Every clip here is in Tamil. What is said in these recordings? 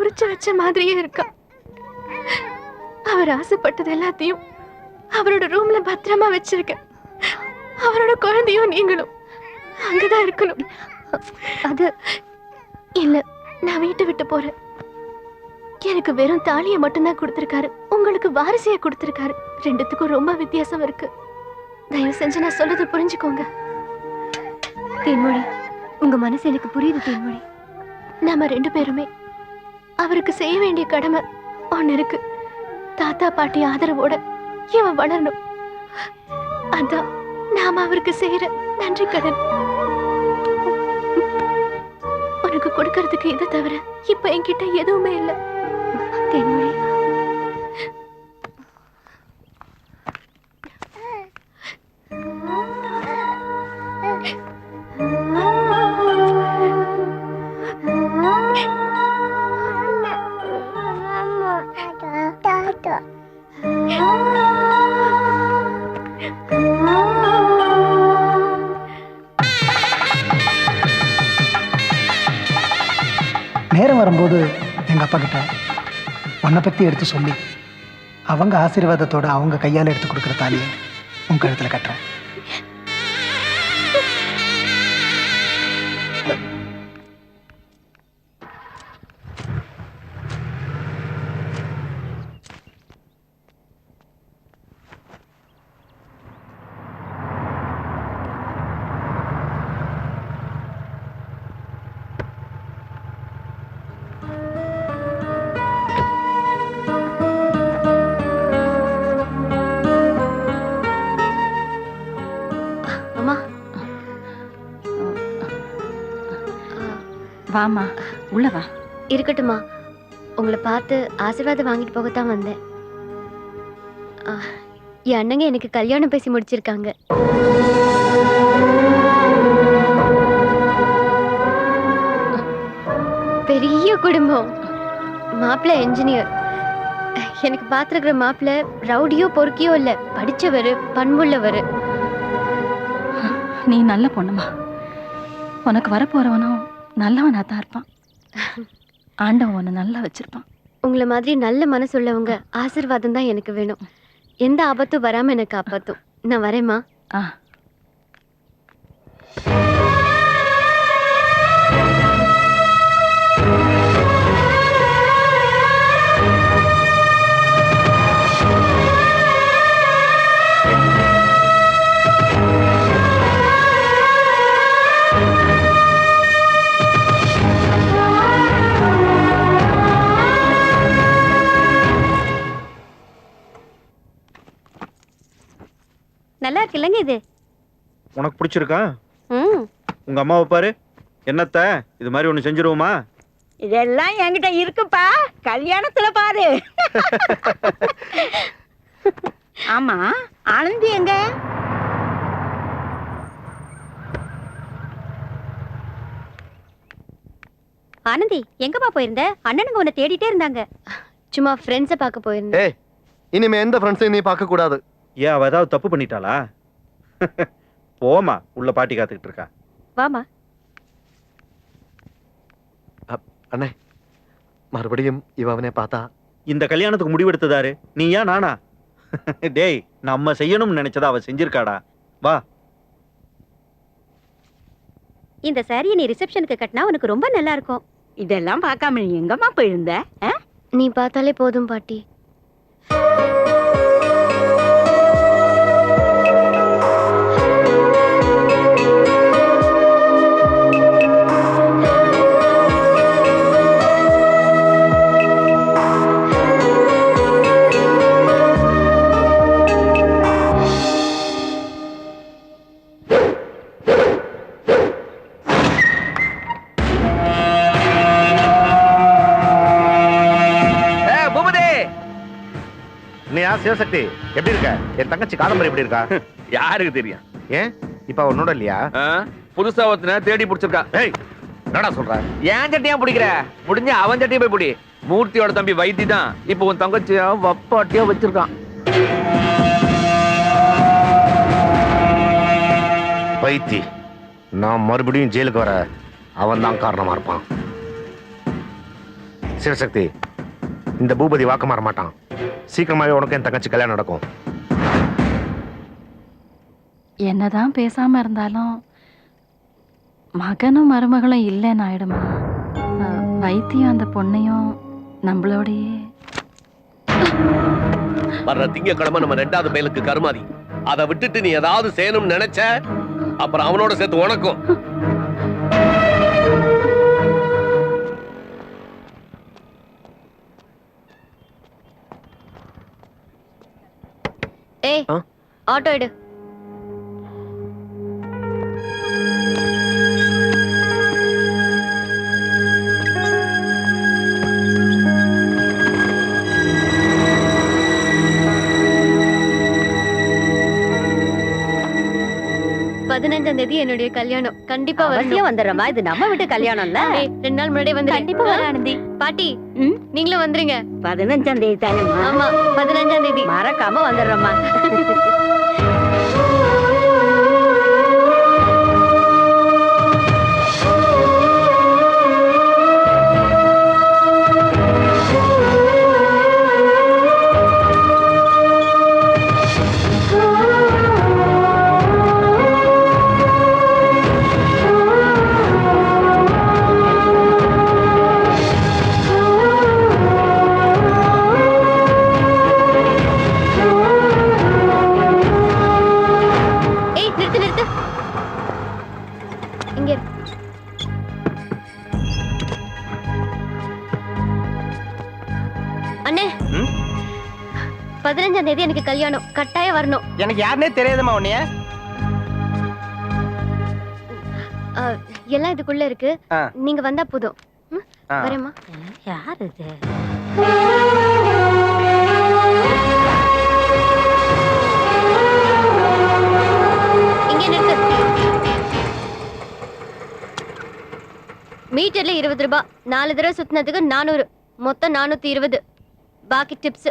குறிச்சு வச்ச மாதிரியே இருக்கா. அவர் ஆசைப்பட்டது எல்லாத்தையும் அவரோட ரூம்ல பத்திரமா வச்சிருக்க. அவரோட குழந்தையும் நீங்களும் அங்கதான் இருக்கணும். அது இல்ல, நான் வீட்டை விட்டு போறேன். எனக்கு வெறும் தாலியை மட்டும்தான் கொடுத்திருக்காரு, உங்களுக்கு வாரிசைய கொடுத்திருக்காரு. ரெண்டுத்துக்கும் ரொம்ப வித்தியாசம் இருக்கு. தயவு செஞ்சு நான் சொல்றது புரிஞ்சுக்கோங்க. தேன்மொழி, உங்க மனசு எனக்கு புரியுது தேன்மொழி. நாம 2 பேருமே அவருக்கு செய்ய வேண்டிய கடமை ஒண்ணு இருக்கு. தாத்தா பாட்டி ஆதரவோட இவன் வளரணும். அதான் நாம அவருக்கு செய்யற நன்றி கடன். உனக்கு கொடுக்கறதுக்கு இதை தவிர இப்ப என்கிட்ட எதுவுமே இல்லை தேன்மொழி. நேரம் வரும்போது எங்கள் அப்பா கிட்ட உன்னை பற்றி எடுத்து சொல்லி அவங்க ஆசீர்வாதத்தோட அவங்க கையால் எடுத்து கொடுக்குற தாலியை உன் கழுத்தில் கட்டுறேன். வாமா, உள்ள வா. இருக்கட்டுமா, உங்களை பார்த்து ஆசீர்வாதம் வாங்கிட்டு போகத்தான் வந்தேன். என் அண்ணங்க எனக்கு கல்யாணம் பேசி முடிச்சிருக்காங்க. பெரிய குடும்பம். மாப்பிள்ளை என்ஜினியர். எனக்கு பார்த்துருக்கிற மாப்பிள்ளை ரவுடியோ பொறுக்கியோ இல்லை, படிச்சவர், பண்புள்ளவர். நீ நல்ல பொண்ணுமா. உனக்கு வரப்போறவனும் நல்லவனா தான் இருப்பான். ஆண்டவன் உன்னை நல்லா வச்சிருப்பான். உங்களை மாதிரி நல்ல மனசுள்ளவங்க ஆசீர்வாதம் தான் எனக்கு வேணும். எந்த ஆபத்தும் வராம எனக்கு காப்பாத்தும். நான் வரேம்மா. நல்லா இருக்கு இல்லங்க இது? உனக்கு பிடிச்சிருக்கா? உங்க அம்மாவை பாரு. என்னத்த இது மாதிரி ஒண்ணு செஞ்சிருவோமா? இதெல்லாம் என்கிட்ட இருக்குப்பா, கல்யாணத்துல பாரு. ஆமா, ஆனந்தி எங்க? ஆனந்தி, எங்கப்பா போயிருந்த? அண்ணனுங்க உன்னை தேடிட்டே இருந்தாங்க. சும்மா ஃப்ரெண்ட்ஸை பார்க்க போயிருந்தேன். ஏய், இனிமே எந்த ஃப்ரெண்ட்ஸையும் நீ பார்க்க கூடாது. ஏன் அவ ஏதாவது தப்பு பண்ணிட்டாளா? போமா, உள்ள பாட்டி காத்துக்கிட்டு இருக்கா. வாமா. அண்ணே, மறுபடியும் இவனை பார்த்தா இந்த கல்யாணத்துக்கு முடிவெடுத்ததாரு நீயா நானா? டேய், நம்ம செய்யணும்னு நினைச்சதா அவ செஞ்சிருக்காடா. வா. இந்த சாரியை நீ ரிசப்ஷனுக்கு கட்டினா உனக்கு ரொம்ப நல்லா இருக்கும். இதெல்லாம் பார்க்காம நீ எங்கம்மா போயிருந்த? நீ பார்த்தாலே போதும் பாட்டி. சிவசக்தி எப்படி இருக்க? என் தங்கச்சி காதம்பரி எப்படி இருக்கா? யாருக்கு தெரியும்? ஏன் இப்ப உன்னோட இல்லையா? புதுசா ஒருத்தனை தேடி பிடிச்சிருக்கா. ஏய், என்னடா சொல்ற? ஏன் சட்டியா பிடிக்கிற? முடிஞ்ச அவன் சட்டியை போய் பிடி. மூர்த்தியோட தம்பி வைத்தி தான் இப்ப உன் தங்கச்சியா வப்பாட்டியா வச்சிருக்கான். வைத்தி, நான் மறுபடியும் ஜெயிலுக்கு வர அவன் தான் காரணமா இருப்பான். சிவசக்தி, இந்த பூபதி வாக்கு மாற மாட்டான். சீக்கிரமாவே உனக்கு என் தங்கச்சி கல்யாணம் நடக்கும். என்னதான் பேசாம இருந்தாலும் மகனும் மருமகளும் இல்லைன்னு ஆயிடுமா? வைத்தியம் அந்த பொண்ணையும் நம்மளோடையே. வர்ற திங்கக்கிழமை நம்ம 2வது பயலுக்கு கருமாதி. அதை விட்டுட்டு நீ ஏதாவது செய்யணும்னு நினைச்ச அப்புறம் அவனோட சேர்த்து உனக்கும். ஏய், ஆட்டோ எடு. தேதி என்னுடைய கல்யாணம். கண்டிப்பா அவசியம் வந்துடுறமா. இது நம்ம வீட்டு கல்யாணம்ல. 2 நாள் முன்னாடியே வந்து கண்டிப்பா வர ஆனந்தி. பாட்டி, நீங்களும் வந்துருங்க. 15ஆம் தேதி தானேம்மா? ஆமா, 15ஆம் தேதி. மறக்காம வந்துடுறோம்மா. அண்ணே, 15ஆம் தேதி எனக்கு கல்யாணம். கட்டாயம் வரணும். எனக்கு யாருனே தெரியாதுமா உன்னைய. எல்லாம் இதுக்குள்ள இருக்கு. நீங்க வந்தா போதும். வரேம்மா. யார் இது? இங்க நிறுத்து. மீட்டர்ல 20 ரூபாய். 4 தடவை சுத்தினதுக்கு 400. மொத்தம் 420. பாக்கி டிப்ஸ்.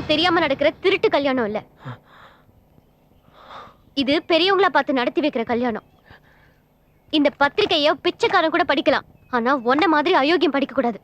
தெரியாம நடக்கிற திருட்டு கல்யாணம் இல்ல. இது பெரியவங்கள பார்த்து நடத்தி வைக்கிற கல்யாணம். இந்த பத்திரிக்கைய பிச்சைக்காரன் கூட படிக்கலாம். ஆனா உன்ன மாதிரி அயோக்கியம் படிக்க கூடாது.